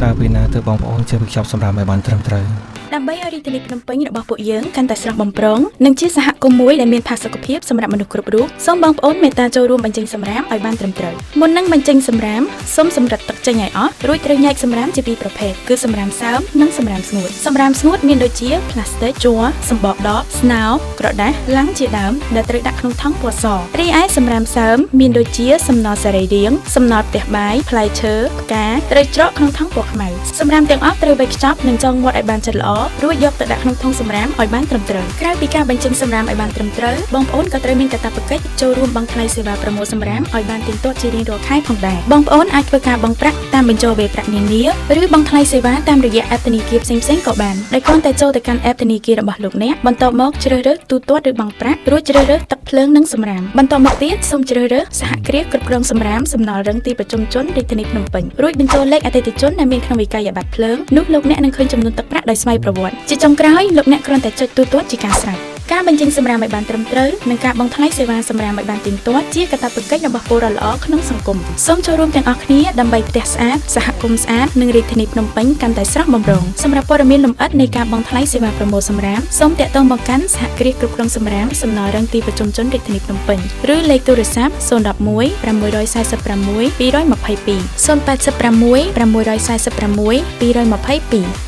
តើពេលណាទើបបងប្អូនចេះវិចប់សម្រាប់ឲ្យបានត្រឹមត្រូវ ដើម្បីឲ្យរាជធានីភ្នំពេញរបស់ពួកយើងកាន់តែស្រស់បំព្រងនិងជាសហគមន៍មួយដែលមានផាសុកភាពសម្រាប់មនុស្សគ្រប់រូបសូមបងប្អូនមេត្តាចូលរួមបញ្ចេញសម្រាមឲ្យបានត្រឹមត្រូវមុននឹងបញ្ចេញសម្រាមសូមសម្រិតទឹកចេញឲ្យអស់រួចត្រូវញែកសម្រាមជាពីរប្រភេទគឺសម្រាមសើមនិងសម្រាមស្ងួតសម្រាមស្ងួតមានដូចជាផ្លាស្ទិកជ័រសម្បកដបស្នោក្រដាសឡាំងជាដើមដែលត្រូវដាក់ក្នុងថង់ពណ៌សរីឯសម្រាមសើមមានដូចជាសំណល់សរីរាង្គសំណល់ផ្ទះបាយផ្លែឈើផ្កាត្រូវច្រកក្នុងថង់ពណ៌ខ្មៅសម្រាមទាំងអស់ត្រូវវេចខ្ចប់និងចងមាត់ឲ្យបានជិតល្អរួចយកទៅដាក់ក្នុងថង់សម្រាមឲ្យបានត្រឹមត្រូវក្រៅពីការបញ្ចេញសម្រាមឲ្យបានត្រឹមត្រូវបងប្អូនក៏ត្រូវមានកាតព្វកិច្ចចូលរួមបង់ថ្លៃសេវាប្រមូលសម្រាមឲ្យបានទៀងទាត់ជារៀងរាល់ខែផងដែរបងប្អូនអាចធ្វើការបង់ប្រាក់តាមបញ្ចូលវេប្រាក់នានាឬបង់ថ្លៃសេវាតាមរយៈ app ធនាគារផ្សេងៗក៏បានដោយគ្រាន់តែចូលទៅកាន់ app ធនាគាររបស់លោកអ្នកបន្ទាប់មកជ្រើសរើសទូទាត់ឬបង់ប្រាក់រួចជ្រើសរើសទឹកភ្លើងនិងសម្រាមបន្ទាប់មកទៀតសូមជ្រើសរើសសហគ្រាសគ្រប់គ្រងសម្រាមសំណល់រឹងទីប្រជុំជនរាជធានីភ្នំពេញរួចបញ្ចូលលេខអតិថិជនដែលមានក្នុងវិក័យប័ត្រភ្លើងនោះលោកអ្នកនឹងឃើញចំនួនទឹកប្រាក់ដោយស្វ័យប្រវត្តិជាចុងក្រោយលោកអ្នកគ្រាន់តែចុចទូទាត់ជាការស្រេចការបញ្ចេញសម្រាមឲ្យបានត្រឹមត្រូវនិងការបង់ថ្លៃសេវាសម្រាមឲ្យបានទៀងទាត់ជាកាតព្វកិច្ចរបស់ពលរដ្ឋល្អក្នុងសង្គមសូមចូលរួមទាំងអស់គ្នាដើម្បីផ្ទះស្អាតសហគមន៍ស្អាតនិងរាជធានីភ្នំពេញកាន់តែស្រស់បំព្រងសម្រាប់ព័ត៌មានលម្អិតនៃការបង់ថ្លៃសេវាប្រមូលសម្រាមសូមតាក់ទងមកកាន់សហគ្រាសគ្រប់គ្រងសម្រាមសំណល់រឹងទីប្រជុំជនរាជធានីភ្នំពេញឬលេខទូរស័ព្ទ011 646 222 086 646 222